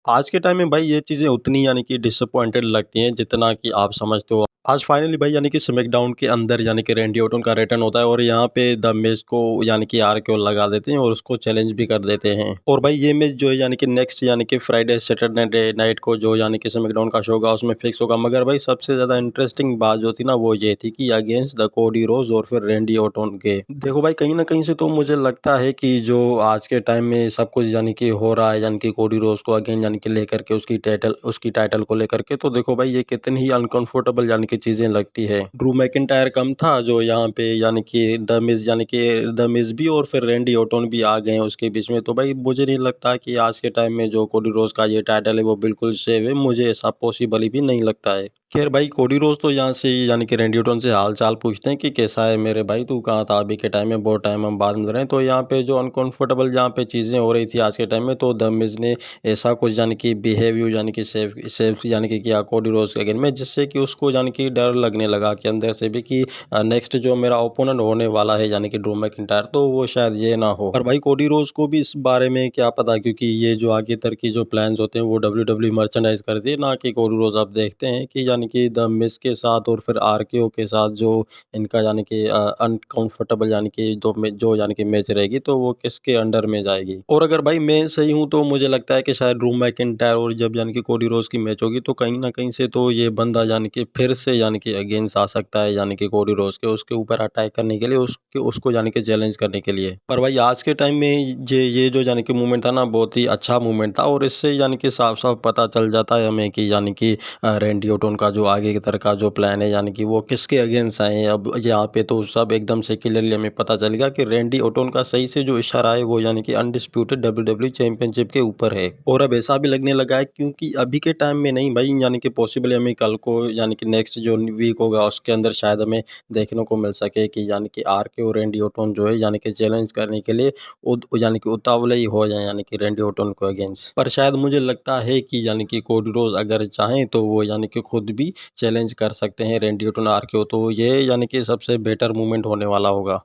आज के टाइम में भाई ये चीज़ें उतनी यानी कि डिसअपॉइंटेड लगती हैं जितना कि आप समझते हो। आज फाइनली भाई यानी कि स्मैकडाउन के अंदर यानी कि रैंडी ऑर्टन का रिटर्न होता है और यहाँ पे द मिज को यानी कि आरकेओ लगा देते हैं और उसको चैलेंज भी कर देते हैं। और भाई ये मैच जो है यानी कि नेक्स्ट यानी कि फ्राइडे सैटरडे नाइट को जो यानी कि स्मैकडाउन का शो होगा उसमें फिक्स होगा। मगर भाई सबसे ज़्यादा इंटरेस्टिंग बात जो थी ना वो ये थी कि अगेंस्ट द कोडी रोज और फिर रैंडी ऑर्टन के। देखो भाई कहीं ना कहीं से तो मुझे लगता है कि जो आज के टाइम में सब कुछ यानी कि हो रहा है यानी कि कोडी रोज को अगेन यानी कि लेकर के उसकी टाइटल को लेकर के, तो देखो भाई ये कितनी ही अनकंफर्टेबल यानी कि चीजें लगती है। ड्रू मैकिंटायर कम था जो यहाँ पे यानी कि द मिज भी और फिर रैंडी ऑर्टन भी आ गए हैं उसके बीच में। तो भाई मुझे नहीं लगता कि आज के टाइम में जो कोडी रोज का ये टाइटल है वो बिल्कुल सेफ है, मुझे ऐसा पॉसिबल भी नहीं लगता है। खैर भाई कोडी रोज तो यहाँ से यानी कि रैंडी ऑर्टन से हाल चाल पूछते हैं कि कैसा है मेरे भाई, तू कहाँ था अभी के टाइम में, बहुत टाइम हम बाद मिल रहे हैं। तो यहाँ पे जो अनकंफर्टेबल जहाँ पे चीज़ें हो रही थी आज के टाइम में, तो द मिज ने ऐसा कुछ यानी कि बिहेवियर यानी कि सेफ सेफ यानी कि किया कोडी रोज के अगेंस्ट में, जिससे कि उसको यानी कि डर लगने लगा कि अंदर से भी कि नेक्स्ट जो मेरा ओपोनेंट होने वाला है यानी कि ड्रू मैकिंटायर, तो वो शायद ये ना हो। पर भाई कोडी रोज को भी इस बारे में क्या पता, क्योंकि ये जो आगे तक की जो प्लान्स होते हैं वो डब्ल्यू मर्चेंडाइज करती है, ना कि कोडी रोज। आप देखते हैं कि यानी कि द मिज के साथ और फिर आरकेओ के साथ जो इनका यानी कि अनकंफर्टेबल यानी कि जो यानी कि मैच रहेगी तो वो किसके अंडर में जाएगी। और अगर भाई मैं सही हूँ तो मुझे लगता है कि शायद ड्रू मैकिंटायर और जब यानी कि कोडी रोज की मैच होगी तो कहीं ना कहीं से तो ये बंदा यानी कि फिर से यानी कि अगेंस्ट आ सकता है यानी कि कोडी रोज के, उसके ऊपर अटैक करने के लिए, उसको यानी कि चैलेंज करने के लिए। पर भाई आज के टाइम में ये जो यानी कि मूवमेंट था ना बहुत ही अच्छा मूवमेंट था, और इससे यानी कि साफ साफ पता चल जाता है हमें कि यानी कि रैंडी ऑर्टन का जो आगे की तरह का जो प्लान है यानी कि वो किसके अगेंस्ट आए हैं। अब यहाँ पे तो सब एकदम से क्लियरली हमें पता चलेगा कि रैंडी ऑर्टन का सही से जो इशारा है वो यानी कि अनडिस्प्यूटेड डब्ल्यू चैंपियनशिप के ऊपर है। और अब ऐसा भी लगने लगा है क्योंकि अभी के टाइम में नहीं भाई, यानी कि पॉसिबल हमें कल को यानी कि नेक्स्ट जो वीक होगा उसके अंदर शायद हमें देखने को मिल सके कि यानी कि आरके और रैंडी ऑर्टन जो है यानी कि चैलेंज करने के लिए यानी कि उतावले ही हो जाए यानी कि रैंडी ऑर्टन को अगेंस्ट। पर शायद मुझे लगता है कि यानी कि कोडी रोज अगर चाहें तो वो यानी कि खुद भी चैलेंज कर सकते हैं रैंडी ऑर्टन आरके, तो ये यानी कि सबसे बेटर मूवमेंट होने वाला होगा।